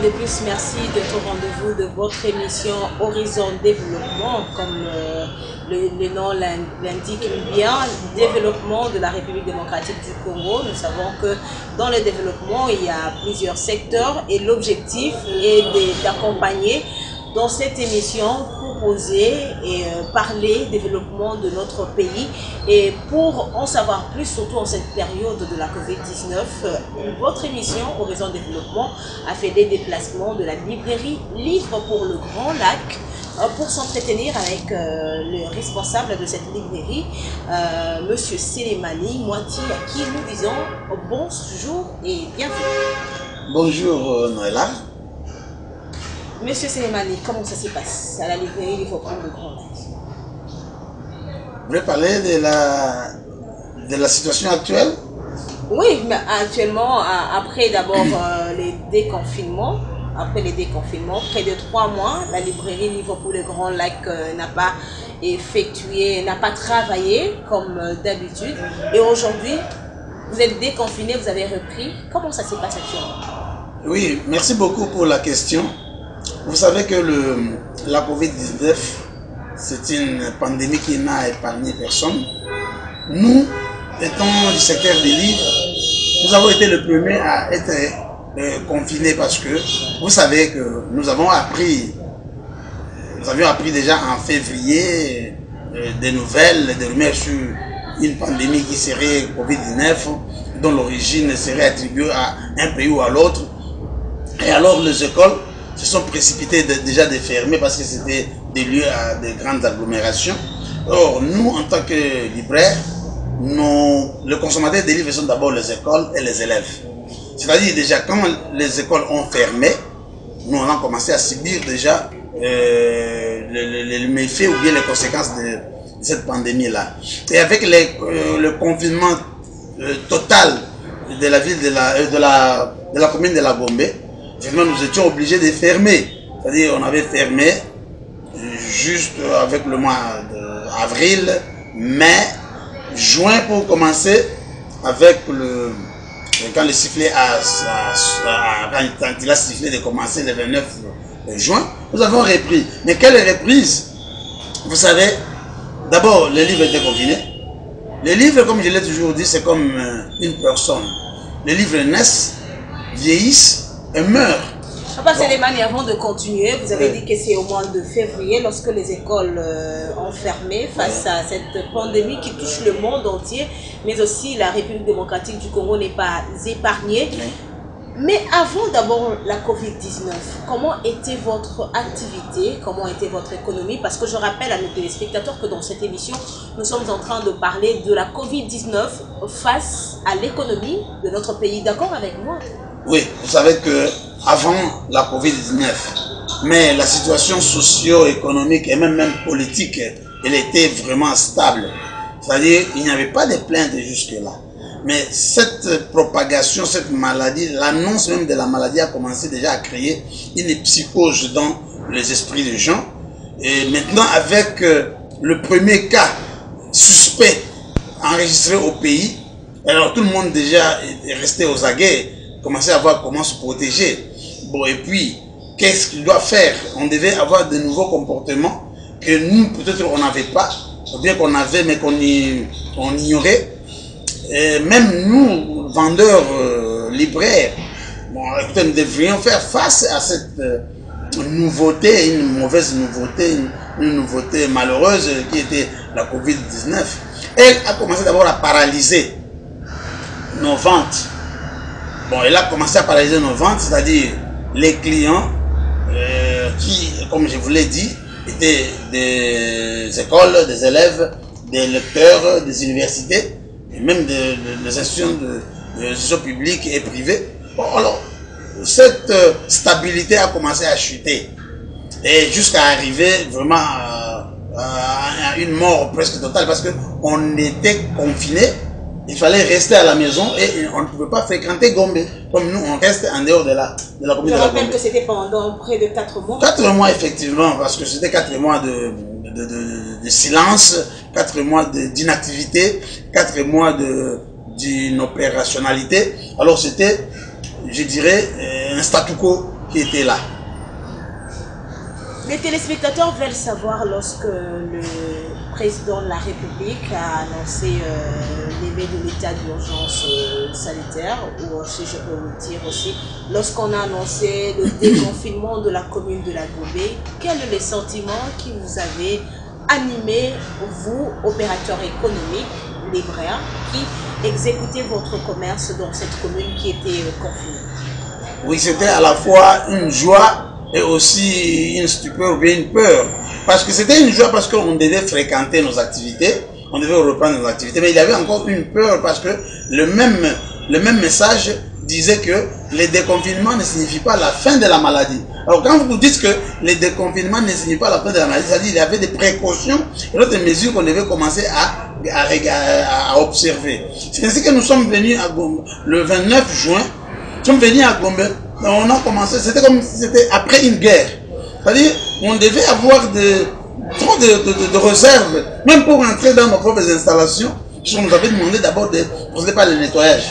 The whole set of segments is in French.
de plus, merci d'être au rendez-vous de votre émission Horizon Développement, comme le nom l'indique bien, développement de la République démocratique du Congo. Nous savons que dans le développement, il y a plusieurs secteurs et l'objectif est d'accompagner dans cette émission, proposer et parler développement de notre pays. Et pour en savoir plus, surtout en cette période de la COVID-19, votre émission Horizon Développement a fait des déplacements de la librairie Livre pour le Grand Lac pour s'entretenir avec le responsable de cette librairie, Monsieur Selemani Moiti, à qui nous disons bonjour et bienvenue. Bonjour Noëlla. Monsieur Selemani, comment ça se passe à la librairie Livre pour le Grand Lac? Vous voulez parler de la situation actuelle? Oui, mais actuellement, après d'abord les déconfinements, près de 3 mois, la librairie Livre pour le Grand Lac n'a pas effectué, n'a pas travaillé comme d'habitude. Et aujourd'hui, vous êtes déconfiné, vous avez repris. Comment ça se passe actuellement? Oui, merci beaucoup pour la question. Vous savez que la COVID-19, c'est une pandémie qui n'a épargné personne. Nous, étant du secteur des livres, nous avons été le premier à être confinés parce que vous savez que nous avions appris déjà en février des nouvelles, des rumeurs sur une pandémie qui serait Covid-19, dont l'origine serait attribuée à un pays ou à l'autre. Et alors les écoles se sont précipitées déjà de fermer parce que c'était des lieux à de grandes agglomérations. Or, nous, en tant que libraires, le consommateur des livres sont d'abord les écoles et les élèves. C'est-à-dire déjà, quand les écoles ont fermé, nous on a commencé à subir déjà les méfaits ou bien les conséquences de cette pandémie-là. Et avec le confinement total de la ville de la commune de la Gombe, nous étions obligés de fermer. C'est-à-dire on avait fermé juste avec le mois d'avril, mai, juin pour commencer avec quand le sifflet quand il a sifflé de commencer le 29 juin, nous avons repris. Mais quelle reprise? Vous savez, d'abord les livres étaient confinés. Les livres, comme je l'ai toujours dit, c'est comme une personne. Les livres naissent, vieillissent et meurent. Papa Selemani, avant de continuer, vous avez dit que c'est au mois de février, lorsque les écoles ont fermé face à cette pandémie qui touche le monde entier, mais aussi la République démocratique du Congo n'est pas épargnée. Mais avant d'abord la COVID-19, comment était votre activité, comment était votre économie? Parce que je rappelle à nos téléspectateurs que dans cette émission, nous sommes en train de parler de la COVID-19 face à l'économie de notre pays. D'accord avec moi? Oui, vous savez que avant la COVID-19, mais la situation socio-économique et même politique, elle était vraiment stable. C'est-à-dire il n'y avait pas de plaintes jusque-là. Mais cette propagation, cette maladie, l'annonce même de la maladie a commencé déjà à créer une psychose dans les esprits des gens. Et maintenant, avec le premier cas suspect enregistré au pays, alors tout le monde déjà est resté aux aguets, commençait à voir comment se protéger. Bon, et puis, qu'est-ce qu'il doit faire? On devait avoir de nouveaux comportements que nous, peut-être, on n'avait pas, ou bien qu'on avait, mais qu'on ignorait. Et même nous, vendeurs, libraires, bon, écoutez, nous devrions faire face à cette nouveauté, une mauvaise nouveauté, une nouveauté malheureuse qui était la COVID-19. Elle a commencé d'abord à paralyser nos ventes. Bon, elle a commencé à paralyser nos ventes, c'est-à-dire les clients qui, comme je vous l'ai dit, étaient des écoles, des élèves, des lecteurs, des universités, et même des institutions de publiques et privées. Bon, alors, cette stabilité a commencé à chuter et jusqu'à arriver vraiment à une mort presque totale parce qu'on était confinés. Il fallait rester à la maison et on ne pouvait pas fréquenter Gombe. Comme nous, on reste en dehors de la commune de la Gombe. Je rappelle que c'était pendant près de 4 mois. 4 mois, effectivement, parce que c'était 4 mois de silence, 4 mois d'inactivité, 4 mois d'inopérationnalité. Alors c'était, je dirais, un statu quo qui étaient là. Les téléspectateurs veulent savoir, lorsque le président de la République a annoncé l'éveil de l'état d'urgence sanitaire, ou aussi, je peux vous dire aussi, lorsqu'on a annoncé le déconfinement de la commune de la Gobé, quels sont les sentiments qui vous avaient animé, vous, opérateurs économiques, libraires, qui exécutaient votre commerce dans cette commune qui était confinée? Oui, c'était à la fois une joie et aussi une stupeur ou bien une peur. Parce que c'était une joie parce qu'on devait fréquenter nos activités, on devait reprendre nos activités, mais il y avait encore une peur parce que le même message disait que le déconfinement ne signifie pas la fin de la maladie. Alors quand vous dites que le déconfinement ne signifie pas la fin de la maladie, c'est-à-dire qu'il y avait des précautions et d'autres mesures qu'on devait commencer à observer. C'est ainsi que nous sommes venus à Gombe le 29 juin. Nous sommes venus à Gombe, on a commencé, c'était comme si c'était après une guerre. C'est-à-dire on devait avoir trop de réserves, même pour entrer dans nos propres installations. On nous avait demandé d'abord de procéder par le nettoyage.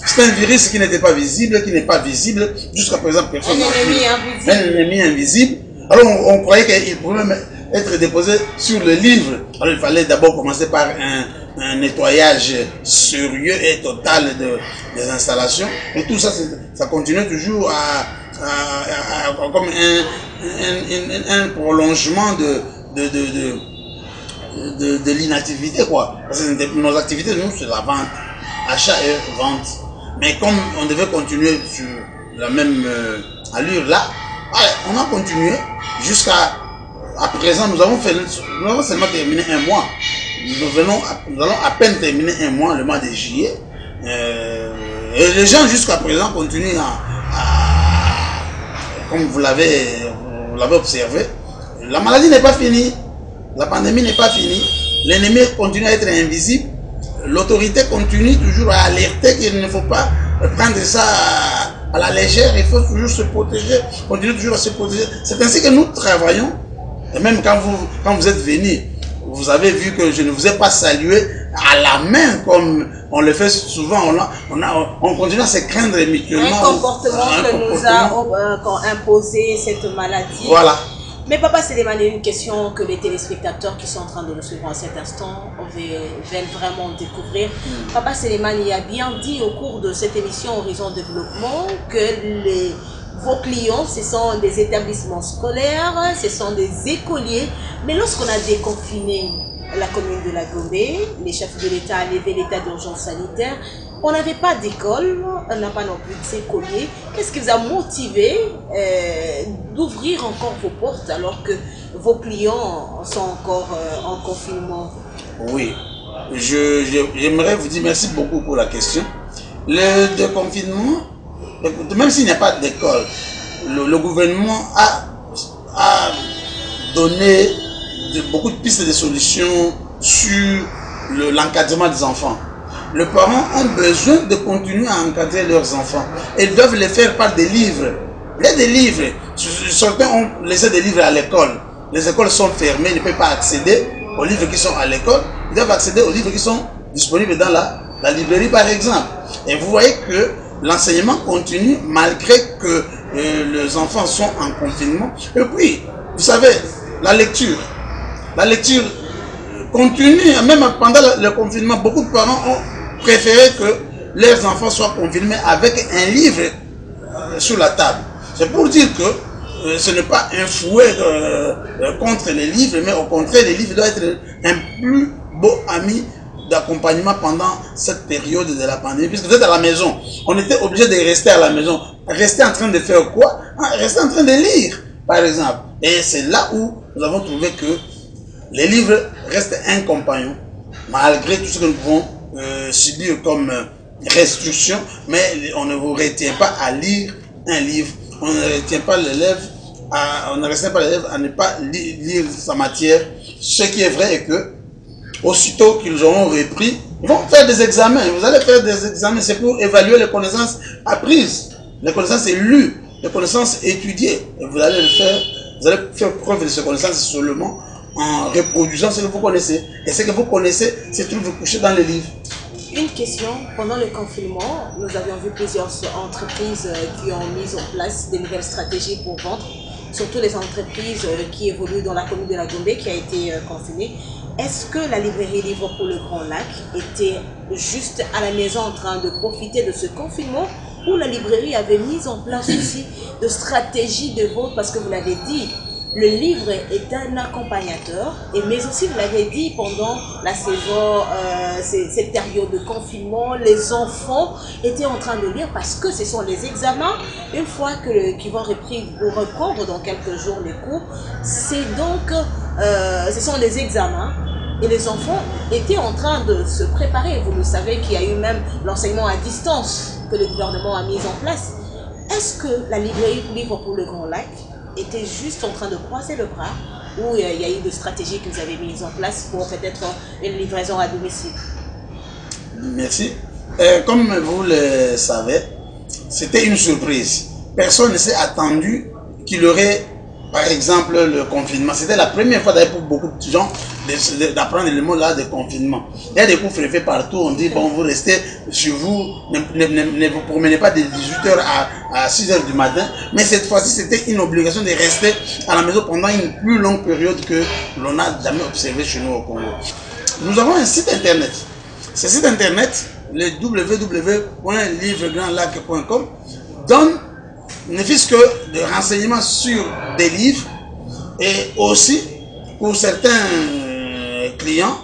C'est un virus qui n'était pas visible, qui n'est pas visible. Jusqu'à présent, personne n'a vu. Un ennemi invisible. Alors on croyait qu'il pouvait même être déposé sur le livre. Alors il fallait d'abord commencer par un nettoyage sérieux et total des installations. Et tout ça, ça continue toujours comme un prolongement de l'inactivité, quoi. Parce que nos activités, nous, c'est la vente, achat et vente. Mais comme on devait continuer sur la même allure là, on a continué jusqu'à présent. Nous avons seulement terminé un mois. Nous allons à peine terminer un mois, le mois de juillet. Et les gens jusqu'à présent continuent comme vous l'avez observé. La maladie n'est pas finie. La pandémie n'est pas finie. L'ennemi continue à être invisible. L'autorité continue toujours à alerter qu'il ne faut pas prendre ça à la légère. Il faut toujours se protéger, continuer toujours à se protéger. C'est ainsi que nous travaillons. Et même quand vous êtes venus, vous avez vu que je ne vous ai pas salué à la main comme on le fait souvent. On continue à se craindre mutuellement. Un comportement que nous a imposé cette maladie. Voilà. Mais Papa Sélémane, une question que les téléspectateurs qui sont en train de nous suivre en cet instant veulent vraiment découvrir. Papa Sélémane, il a bien dit au cours de cette émission Horizon Développement que vos clients, ce sont des établissements scolaires, ce sont des écoliers. Mais lorsqu'on a déconfiné la commune de la Gobé, les chefs de l'État a levé l'état d'urgence sanitaire, on n'avait pas d'école, on n'a pas non plus d'écoliers. Qu'est-ce qui vous a motivé d'ouvrir encore vos portes alors que vos clients sont encore en confinement? Oui, j'aimerais vous dire merci beaucoup pour la question. Le déconfinement, même s'il n'y a pas d'école, le gouvernement a donné beaucoup de pistes de solutions sur l'encadrement des enfants. Les parents ont besoin de continuer à encadrer leurs enfants. Ils doivent le faire par des livres. Il y a des livres. Certains ont laissé des livres à l'école. Les écoles sont fermées, ils ne peuvent pas accéder aux livres qui sont à l'école. Ils doivent accéder aux livres qui sont disponibles dans la librairie, par exemple. Et vous voyez que l'enseignement continue malgré que les enfants sont en confinement. Et puis, vous savez, la lecture continue. Même pendant le confinement, beaucoup de parents ont préféré que leurs enfants soient confinés avec un livre sur la table. C'est pour dire que ce n'est pas un fouet contre les livres, mais au contraire, les livres doivent être un plus beau ami d'accompagnement pendant cette période de la pandémie. Puisque vous êtes à la maison, on était obligé de rester à la maison. Rester en train de faire quoi? Rester en train de lire, par exemple. Et c'est là où nous avons trouvé que les livres restent un compagnon, malgré tout ce que nous pouvons subir comme restriction, mais on ne vous retient pas à lire un livre, on ne retient pas l'élève, on ne restreint pas l'élève à ne pas lire sa matière. Ce qui est vrai est que, aussitôt qu'ils auront repris, ils vont faire des examens. Vous allez faire des examens, c'est pour évaluer les connaissances apprises, les connaissances lues, les connaissances étudiées. Et vous allez faire preuve de ces connaissances seulement en reproduisant ce que vous connaissez. Et ce que vous connaissez se trouve couché dans les livres. Une question, pendant le confinement, nous avions vu plusieurs entreprises qui ont mis en place des nouvelles stratégies pour vendre, surtout les entreprises qui évoluent dans la commune de la Gombe qui a été confinée. Est-ce que la librairie Livre pour le Grand Lac était juste à la maison en train de profiter de ce confinement, ou la librairie avait mis en place aussi de stratégies de vente, parce que vous l'avez dit, le livre est un accompagnateur, mais aussi vous l'avez dit, pendant la saison, cette période de confinement, les enfants étaient en train de lire parce que ce sont les examens. Une fois qu'ils vont reprendre dans quelques jours les cours, c'est donc, ce sont les examens. Et les enfants étaient en train de se préparer. Vous le savez qu'il y a eu même l'enseignement à distance que le gouvernement a mis en place. Est-ce que la librairie Livre pour le Grand Lac était juste en train de croiser le bras, ou il y a eu des stratégies que vous avez mises en place pour peut-être une livraison à domicile? Merci. Comme vous le savez, c'était une surprise. Personne ne s'est attendu qu'il y aurait, par exemple, le confinement. C'était la première fois d'ailleurs pour beaucoup de gens d'apprendre le mot là de confinement. Il y a des cours faits partout, on dit bon, vous restez chez vous, ne vous promenez pas de 18h à 6h du matin, mais cette fois-ci c'était une obligation de rester à la maison pendant une plus longue période que l'on n'a jamais observé chez nous au Congo. Nous avons un site internet. Ce site internet, le www.livregrandlac.com, donne ne fût-ce que des renseignements sur des livres, et aussi pour certains clients,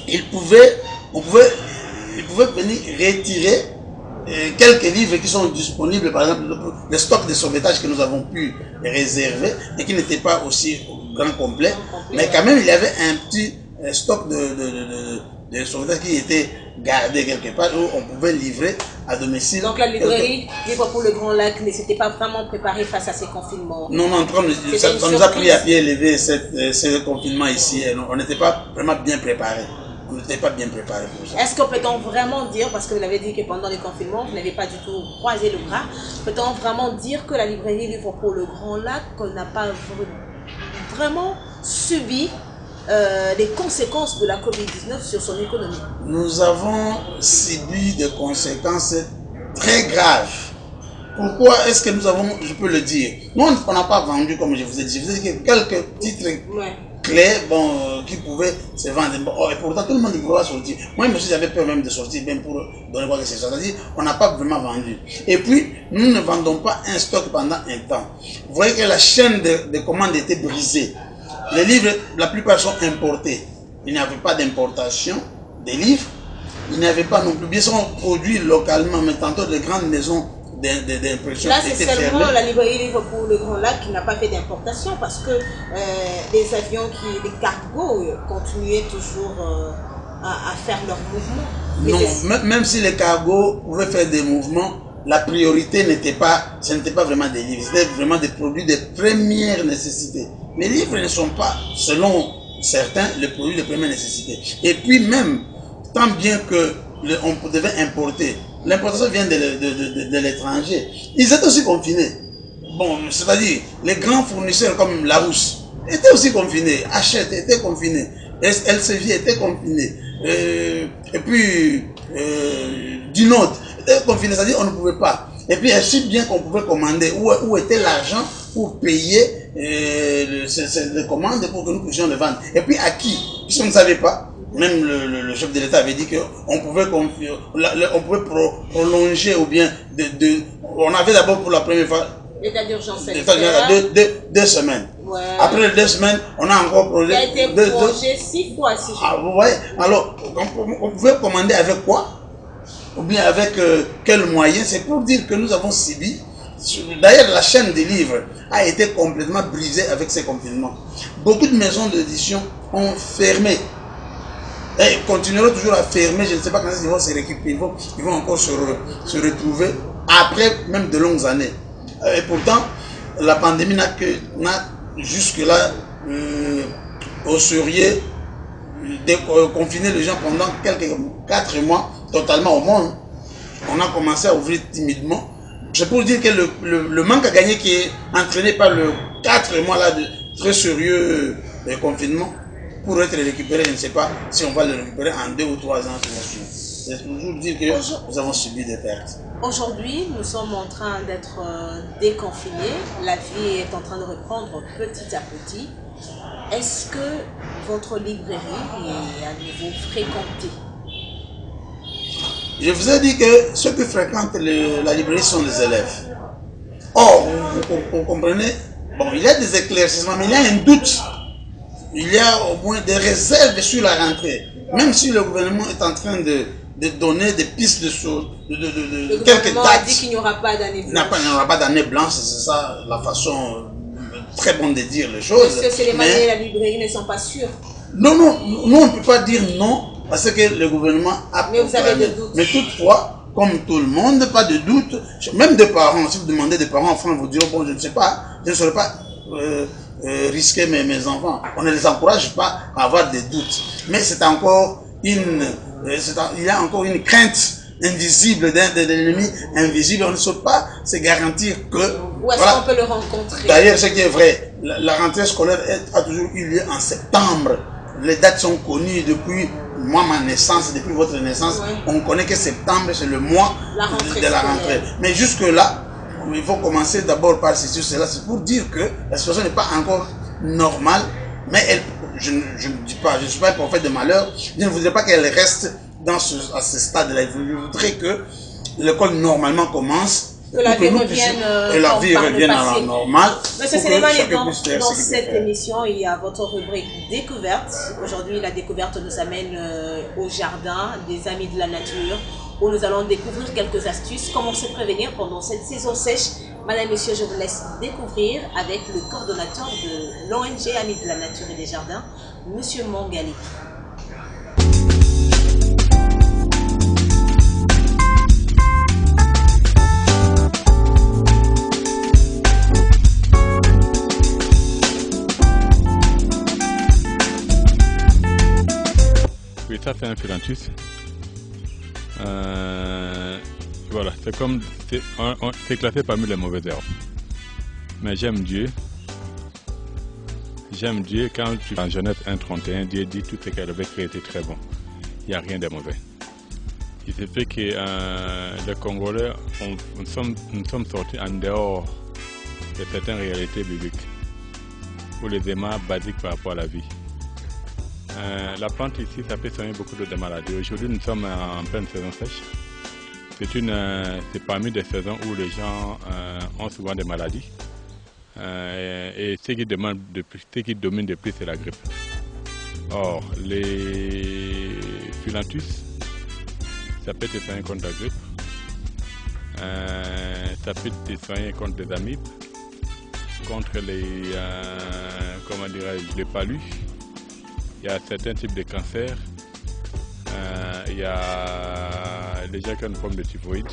ils pouvaient venir retirer quelques livres qui sont disponibles, par exemple le stock de sauvetage que nous avons pu réserver et qui n'était pas aussi grand complet, mais quand même il y avait un petit stock de sauvetage qui était gardé quelque part où on pouvait livrer à domicile. Donc la librairie Livre pour le Grand Lac ne s'était pas vraiment préparée face à ces confinements? Non, ça nous a pris à pied levé ce confinement ici. On n'était pas vraiment bien préparés. On n'était pas bien préparés pour ça. Est-ce qu'on peut-on vraiment dire, parce que vous l'avez dit que pendant le confinement, vous n'avez pas du tout croisé le bras, peut-on vraiment dire que la librairie Livre pour le Grand Lac n'a pas vraiment subi les conséquences de la COVID-19 sur son économie? Nous avons subi des conséquences très graves. Pourquoi est-ce que nous avons, je peux le dire, nous on n'a pas vendu, comme je vous ai dit que quelques titres clés qui pouvaient se vendre. Et pourtant tout le monde voulait sortir. Moi monsieur, j'avais peur même de sortir, même pour donner quoi que ce soit. C'est-à-dire on n'a pas vraiment vendu. Et puis nous ne vendons pas un stock pendant un temps. Vous voyez que la chaîne de commandes était brisée. Les livres, la plupart sont importés. Il n'y avait pas d'importation des livres. Il n'y avait pas non plus, bien sûr, produits localement, mais tantôt de grandes maisons d'impression. Là, c'est seulement la librairie Livre pour le Grand Lac qui n'a pas fait d'importation, parce que les avions, les cargos continuaient toujours à faire leurs mouvements. Non, même si les cargos pouvaient faire des mouvements, la priorité n'était pas, ce n'était pas vraiment des livres, c'était vraiment des produits de première nécessité. Les livres ne sont pas, selon certains, les produits de première nécessité. Et puis même, tant bien que on devait importer, l'importation vient de l'étranger. Ils étaient aussi confinés. Bon, c'est-à-dire, les grands fournisseurs comme Larousse étaient aussi confinés. Hachette était confiné. Elsevier était confiné. Et puis, Dinode était confiné. C'est-à-dire, on ne pouvait pas. Et puis, si bien qu'on pouvait commander, où était l'argent pour payer les commandes pour que nous puissions le vendre. Et puis, à qui? Puisqu'on ne savait pas. Même le chef de l'État avait dit qu'on pouvait, prolonger ou bien on avait d'abord pour la première fois l'état d'urgence deux semaines. Ouais. Après les 2 semaines, on a encore prolongé. Il a été prolongé 6 fois. Vous voyez, alors on pouvait commander avec quoi? Ou bien avec quels moyens? C'est pour dire que nous avons subi. D'ailleurs, la chaîne des livres a été complètement brisée avec ces confinements. Beaucoup de maisons d'édition ont fermé. Et ils continueront toujours à fermer. Je ne sais pas quand ils vont se récupérer. Ils vont encore se retrouver après même de longues années. Et pourtant, la pandémie n'a jusque-là osurier de confiner les gens pendant 4 mois totalement au monde. On a commencé à ouvrir timidement. C'est pour dire que le manque à gagner qui est entraîné par le 4 mois là de très sérieux confinement pour être récupéré, je ne sais pas si on va le récupérer en 2 ou 3 ans. c'est toujours dire que nous avons subi des pertes. Aujourd'hui, nous sommes en train d'être déconfinés. La vie est en train de reprendre petit à petit. Est-ce que votre librairie est à nouveau fréquentée? Je vous ai dit que ceux qui fréquentent la librairie sont les élèves. Or, vous comprenez, bon, il y a des éclaircissements, mais il y a un doute. Il y a au moins des réserves sur la rentrée. Même si le gouvernement est en train de donner des pistes de choses, le gouvernement a dit qu'il n'y aura pas d'année blanche. Il n'y aura pas d'année blanche, c'est ça la façon très bonne de dire les choses. Parce que les manières et la librairie ne sont pas sûrs. Non, on ne peut pas dire non, parce que le gouvernement a... Mais vous avez des doutes. Mais toutefois, comme tout le monde, pas de doute. Même des parents, si vous demandez des parents enfants, vous diront, bon, je ne sais pas, je ne saurais pas risquer mes enfants. On ne les encourage pas à avoir des doutes. Mais c'est encore il y a encore une crainte invisible d'un ennemi invisible. On ne peut pas se garantir que... Où est-ce qu'on peut le rencontrer? D'ailleurs, ce qui est vrai, la rentrée scolaire a toujours eu lieu en septembre. Les dates sont connues depuis ma naissance, depuis votre naissance. Oui. On connaît que septembre, c'est le mois de la rentrée. Mais jusque-là, il faut commencer d'abord par ceci, cela. C'est pour dire que la situation n'est pas encore normale. Mais je ne dis pas, je ne suis pas un prophète de malheur. Je ne voudrais pas qu'elle reste à ce stade-là. Je voudrais que l'école normalement commence. Que la vie revienne, à la normale. Monsieur Sélémani, dans cette émission, il y a votre rubrique découverte. Aujourd'hui, la découverte nous amène au jardin des Amis de la Nature, où nous allons découvrir quelques astuces, comment se prévenir pendant cette saison sèche. Madame, Monsieur, je vous laisse découvrir avec le coordonnateur de l'ONG Amis de la Nature et des Jardins, Monsieur Mangali. Oui, ça c'est un philanthus. Voilà, c'est comme c'est classé parmi les mauvaises herbes. Mais j'aime Dieu. J'aime Dieu quand en Genèse 1:31, Dieu dit tout ce qu'elle avait créé était très bon. Il n'y a rien de mauvais. Il se fait que les Congolais, nous sommes sortis en dehors de certaines réalités bibliques ou les éléments basiques par rapport à la vie. La plante ici, ça peut soigner beaucoup de maladies. Aujourd'hui, nous sommes en pleine saison sèche. C'est parmi des saisons où les gens ont souvent des maladies. Et ce qui domine de plus, c'est la grippe. Or, les philanthus, ça peut te soigner contre la grippe. Ça peut te soigner contre des amibes, contre les palus. Il y a certains types de cancers. Il y a les gens qui ont une forme de typhoïde.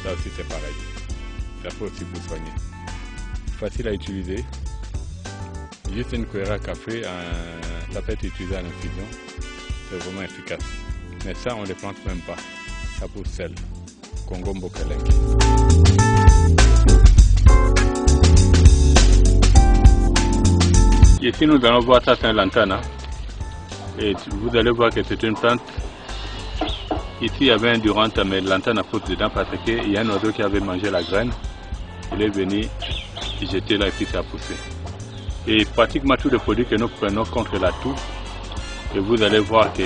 Là aussi c'est pareil. Ça peut aussi vous soigner. Facile à utiliser. Juste une cuillère à café, ça peut être utilisé à l'infusion. C'est vraiment efficace. Mais ça, on ne les plante même pas. Ça pousse seul. Congo Mbokeleng. Ici, nous allons voir ça, c'est un lantana. Et vous allez voir que c'est une plante. Ici, il y avait un durante, mais le lantana a poussé dedans parce qu'il y a un oiseau qui avait mangé la graine. Il est venu jeter là et puis ça a poussé. Et pratiquement tous les produits que nous prenons contre la toux, et vous allez voir que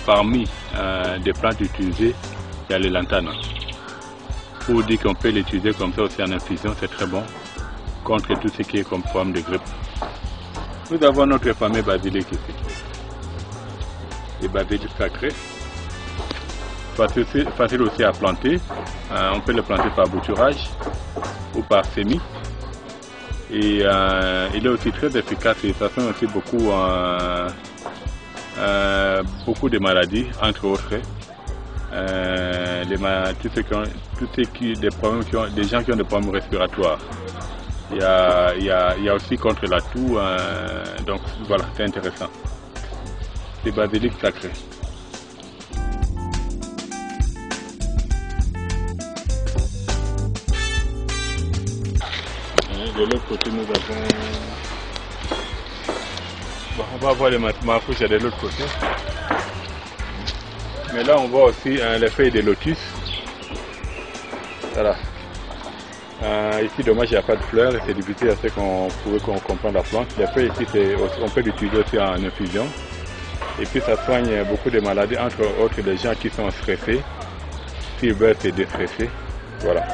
parmi des plantes utilisées, il y a le lantana. Pour dire qu'on peut l'utiliser comme ça aussi en infusion, c'est très bon contre tout ce qui est comme forme de grippe. Nous avons notre fameux basilic ici. Le basilic sacré. Facile aussi à planter. On peut le planter par bouturage ou par semis. Et il est aussi très efficace et ça soigne aussi beaucoup de maladies, entre autres. Des gens qui ont des problèmes respiratoires. Il y a aussi contre la toux, donc voilà, c'est intéressant. C'est basilic sacré. De l'autre côté, nous avons... Bon, on va voir les maracouches de l'autre côté. Mais là, on voit aussi les feuilles de lotus. Voilà. Ici, dommage, il n'y a pas de fleurs. C'est difficile à ce qu'on pouvait comprendre la plante. Les feuilles ici, on peut l'utiliser aussi en infusion. Et puis, ça soigne beaucoup de maladies, entre autres les gens qui sont stressés. S'ils veulent se déstresser. Voilà.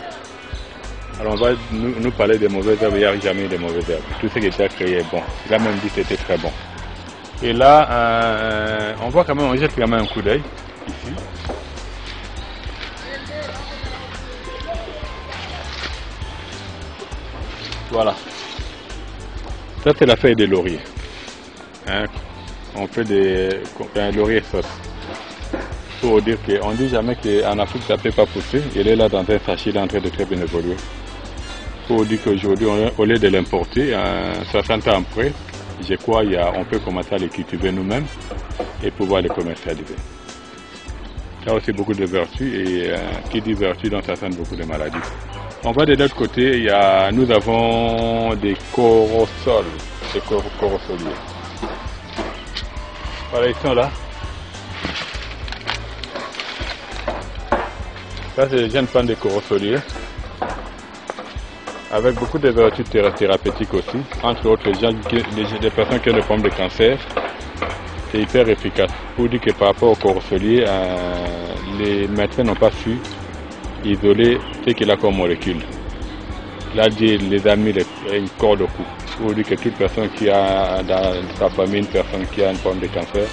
Alors, on va nous parler des mauvaises herbes. Il n'y a jamais de mauvaises herbes. Tout ce qui est déjà créé est bon. Il a même dit que c'était très bon. Et là, on voit quand même, on jette quand même un coup d'œil ici. Voilà. Ça, c'est la feuille de laurier. Hein? On fait des laurier sauce. Pour dire qu'on ne dit jamais qu'en Afrique, ça ne peut pas pousser. Il est là dans un sachet, il est en train de très bien évoluer. Pour dire qu'aujourd'hui, au lieu de l'importer, 60 ans après, je crois on peut commencer à les cultiver nous-mêmes et pouvoir les commercialiser. Ça a aussi beaucoup de vertus et qui dit vertu, donc ça sent beaucoup de maladies. On va de l'autre côté, nous avons des corossoles, des corossoliers. Voilà, ils sont là. Ça, c'est les jeunes fans des corossoliers. Avec beaucoup de vertus thérapeutiques aussi. Entre autres, les personnes qui ont des problèmes de cancer, c'est hyper efficace. Pour dire que par rapport au corossolier, les médecins n'ont pas su isoler ce qu'il a comme molécule. Là, les a mis une corde au cou. Pour dire que toute personne qui a dans sa famille une personne qui a un problème de cancer,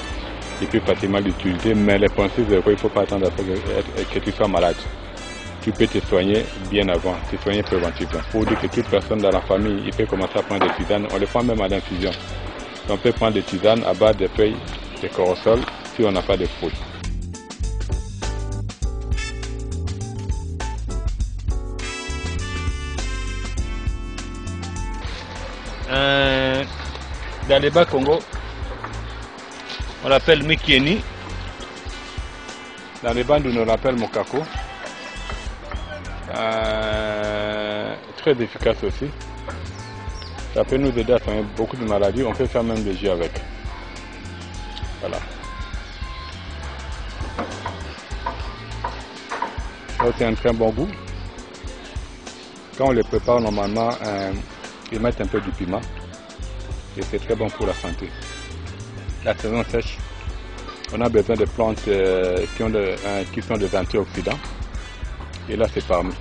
il peut facilement l'utiliser, mais le principe c'est qu'il ne faut pas attendre que tu sois malade. Tu peux te soigner bien avant, te soigner préventivement. Pour dire que toute personne dans la famille, il peut commencer à prendre des tisanes, on les prend même à l'infusion. On peut prendre des tisanes à base de feuilles de corossol si on n'a pas de fruits. Dans les Bas-Congo, on l'appelle Mikieni. Dans les bandes, on l'appelle Mokako. Très efficace aussi. Ça peut nous aider à soigner beaucoup de maladies. On peut faire même des jus avec. Voilà. Ça c'est un très bon goût. Quand on les prépare normalement, ils mettent un peu du piment. Et c'est très bon pour la santé. La saison sèche, on a besoin de plantes qui sont des antioxydants. Et là, c'est parmi.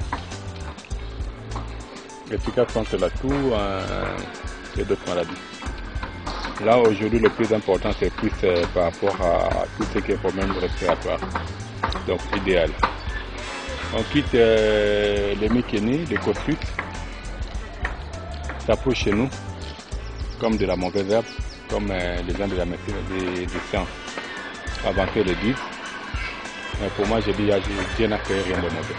Efficace contre la toux et d'autres maladies. Là, aujourd'hui, le plus important, c'est plus par rapport à tout ce qui est problème respiratoire. Donc, idéal. On quitte les Mikieni, les cossutes. Ça pousse chez nous comme de la mauvaise herbe, comme les gens de la médecine, des sciences avancées le disent. Mais pour moi, je dis, Dieu n'a fait rien de mauvais.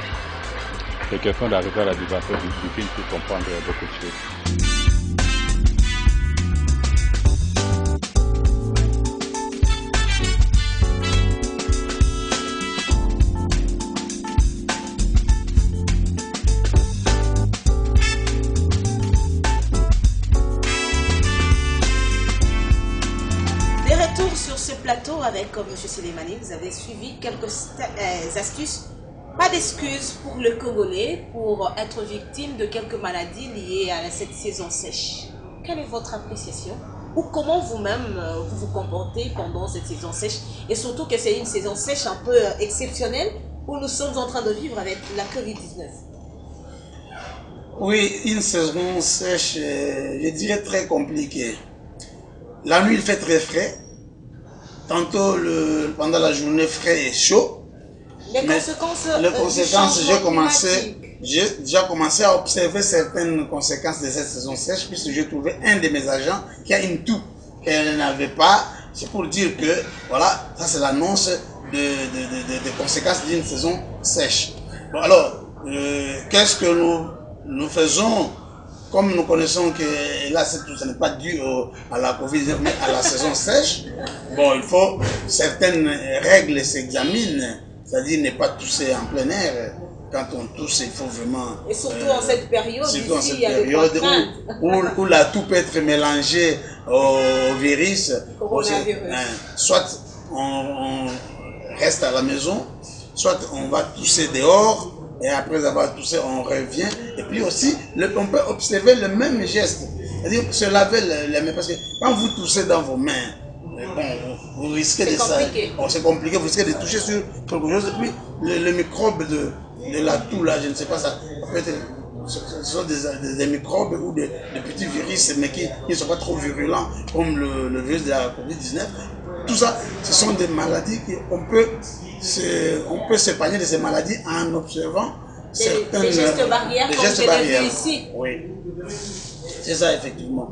C'est question d'arriver à la dimension du film pour comprendre beaucoup de choses. Plateau avec M. Sélémani, vous avez suivi quelques astuces. Pas d'excuses pour le Congolais pour être victime de quelques maladies liées à cette saison sèche. Quelle est votre appréciation? Ou comment vous-même vous vous comportez pendant cette saison sèche? Et surtout que c'est une saison sèche un peu exceptionnelle où nous sommes en train de vivre avec la Covid-19. Oui, une saison sèche, je dirais très compliquée. La nuit, il fait très frais. Tantôt, pendant la journée, frais et chaud. Les conséquences, j'ai déjà commencé à observer certaines conséquences de cette saison sèche, puisque j'ai trouvé un de mes agents qui a une toux qu'elle n'avait pas. C'est pour dire que, voilà, ça c'est l'annonce des conséquences d'une saison sèche. Bon, alors, qu'est-ce que nous faisons? Comme nous connaissons que là, ce n'est pas dû à la Covid, mais à la saison sèche, bon, il faut certaines règles s'examinent, c'est-à-dire ne pas tousser en plein air. Quand on tousse, il faut vraiment... Et surtout en cette période, où la toux peut être mélangée au virus. Coronavirus. Soit on reste à la maison, soit on va tousser dehors, et après avoir toussé, on revient. Et puis aussi, on peut observer le même geste. C'est-à-dire se laver les mains. Parce que quand vous toussez dans vos mains, bon, vous risquez de ça. C'est compliqué, vous risquez de toucher sur quelque chose. Et puis, le microbe de la toux, là, je ne sais pas, ça peut être. Ce sont des microbes ou des petits virus, mais qui ne sont pas trop virulents, comme le virus de la COVID-19. Tout ça, ce sont des maladies qu'on peut s'épargner de ces maladies en observant des gestes barrières, comme je l'ai vu ici. Oui, c'est ça, effectivement.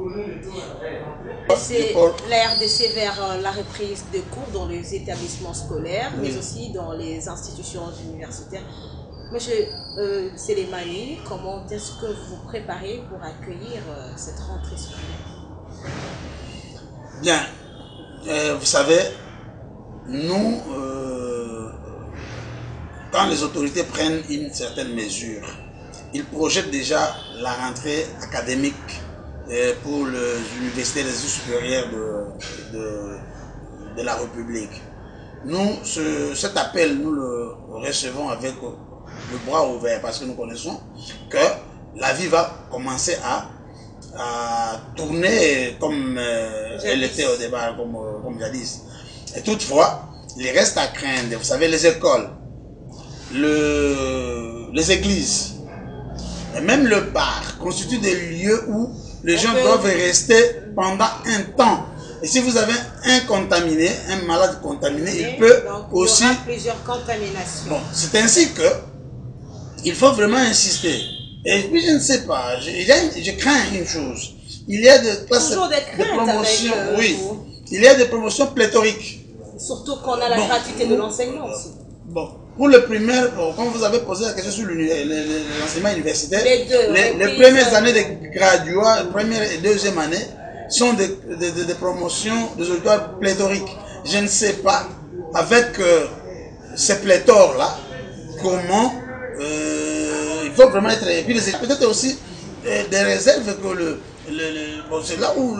C'est la RDC vers la reprise de cours dans les établissements scolaires, mais aussi dans les institutions universitaires. Monsieur Selemani, comment est-ce que vous vous préparez pour accueillir cette rentrée scolaire? Bien, vous savez, nous, quand les autorités prennent une certaine mesure, ils projettent déjà la rentrée académique pour les universités et les études supérieures de la République. Nous, cet appel, nous le recevons avec le bras ouvert parce que nous connaissons que la vie va commencer à tourner comme elle était au départ, comme jadis. Et toutefois, il reste à craindre, vous savez, les écoles, les églises, et même le bar constituent des lieux où les gens doivent rester pendant un temps. Et si vous avez un contaminé, un malade contaminé, il peut aussi... Il y aura plusieurs contaminations. Bon, c'est ainsi que il faut vraiment insister. Et puis je ne sais pas, je crains une chose. Il y a des classes de promotion, oui. Il y a des promotions pléthoriques. Surtout qu'on a la gratuité de l'enseignement aussi. Bon, pour le primaire, quand vous avez posé la question sur l'enseignement universitaire, les premières années de graduats, première et deuxième année, sont des promotions des auditoires pléthoriques. Je ne sais pas, avec ces pléthores-là, comment il faut vraiment être... Et puis peut-être aussi des réserves que bon, c'est là où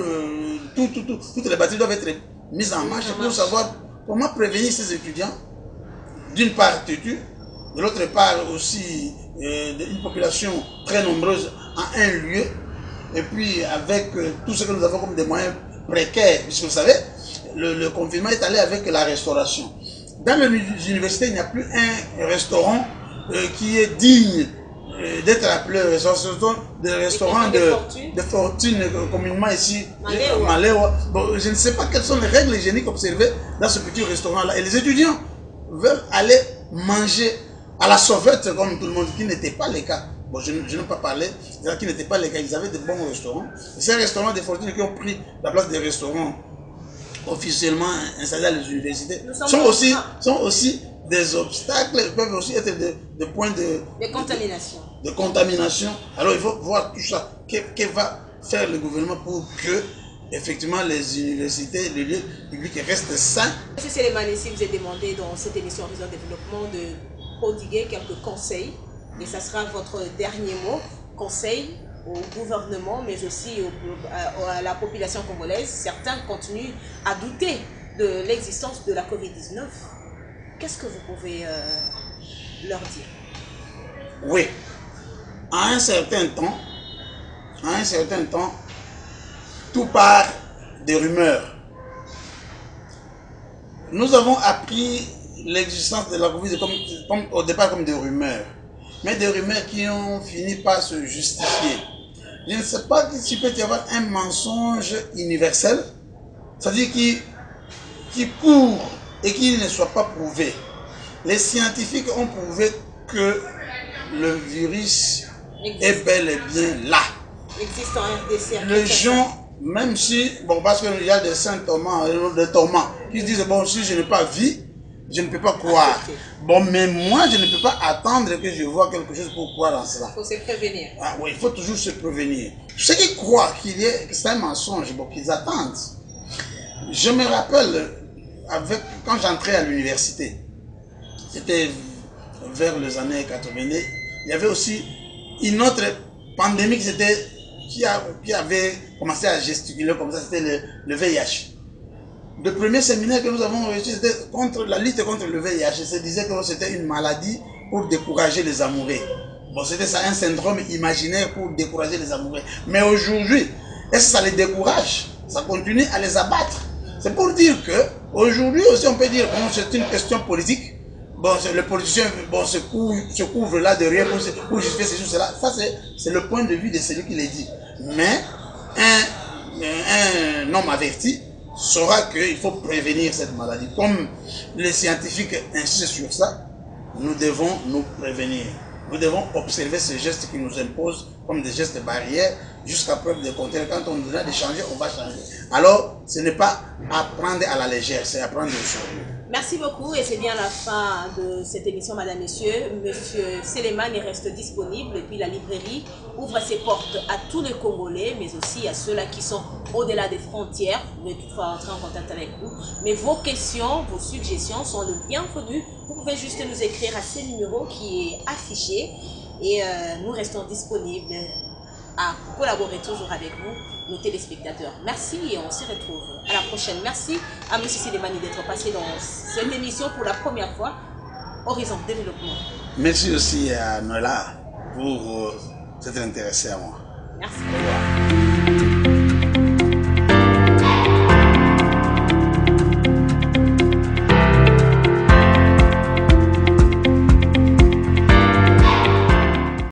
toutes les bâtiments doivent être mises en marche pour savoir comment prévenir ces étudiants, d'une part têtus, de l'autre part aussi une population très nombreuse en un lieu, et puis avec tout ce que nous avons comme des moyens précaires, puisque vous savez, le confinement est allé avec la restauration. Dans les universités, il n'y a plus un restaurant qui est digne d'être appelé des restaurants de fortune, communément ici, Maléwa. Bon, je ne sais pas quelles sont les règles hygiéniques observées dans ce petit restaurant-là. Et les étudiants veulent aller manger à la sauvette, comme tout le monde, qui n'était pas le cas. Bon, je n'ai pas parlé, qui n'était pas le cas. Ils avaient de bons restaurants. Et ces restaurants de fortune qui ont pris la place des restaurants officiellement installés dans les universités sont aussi des obstacles, peuvent aussi être des points de contamination. Alors il faut voir tout ça. Que va faire le gouvernement pour que effectivement les universités, les lieux publics restent sains? Monsieur Selemani, si vous êtes demandé dans cette émission Horizon Développement de prodiguer quelques conseils, et ça sera votre dernier mot, conseil au gouvernement, mais aussi à la population congolaise. Certains continuent à douter de l'existence de la COVID-19. Qu'est-ce que vous pouvez leur dire? Oui, à un certain temps, tout part des rumeurs. Nous avons appris l'existence de la COVID au départ comme des rumeurs, mais des rumeurs qui ont fini par se justifier. Je ne sais pas s'il peut y avoir un mensonge universel, c'est-à-dire qui court et qui ne soit pas prouvé. Les scientifiques ont prouvé que le virus est bel et bien là. Existe en RDC. Les gens, même si, bon, parce qu'il y a des saints Thomas, des Thomas, qui se disent, bon, si je n'ai pas vu, je ne peux pas croire. Bon, mais moi, je ne peux pas attendre que je vois quelque chose pour croire en cela. Il faut se prévenir. Ah oui, il faut toujours se prévenir. Ceux qui croient que c'est un mensonge, bon, qu'ils attendent. Je me rappelle, quand j'entrais à l'université, c'était vers les années 80, il y avait aussi une autre pandémie qui avait commencé à gesticuler comme ça, c'était le VIH. le premier séminaire que nous avons reçu, c'était contre la lutte contre le VIH. Se disait que c'était une maladie pour décourager les amoureux. Bon, c'était ça, un syndrome imaginaire pour décourager les amoureux. Mais aujourd'hui, est-ce que ça les décourage? Ça continue à les abattre. C'est pour dire que aujourd'hui aussi, on peut dire que bon, c'est une question politique. Bon, le politicien bon, se couvre là derrière pour justifier ces choses-là. Ça, c'est le point de vue de celui qui les dit. Mais un homme averti saura qu'il faut prévenir cette maladie. Comme les scientifiques insistent sur ça, nous devons nous prévenir. Nous devons observer ces gestes qui nous imposent comme des gestes barrières jusqu'à preuve de contraire. Quand on nous dit de changer, on va changer. Alors, ce n'est pas apprendre à la légère, c'est apprendre au sérieux. Merci beaucoup et c'est bien la fin de cette émission, Madame, Messieurs. Monsieur Selemani reste disponible et puis la librairie ouvre ses portes à tous les Congolais, mais aussi à ceux-là qui sont au-delà des frontières. Vous pouvez toutefois entrer en contact avec vous. Mais vos questions, vos suggestions sont le bienvenu. Vous pouvez juste nous écrire à ce numéro qui est affiché et nous restons disponibles à collaborer toujours avec vous, nos téléspectateurs. Merci et on se retrouve à la prochaine. Merci à M. Selemani d'être passé dans cette émission pour la première fois, Horizon Développement. Merci aussi à Nola pour s'être intéressé à moi. Merci.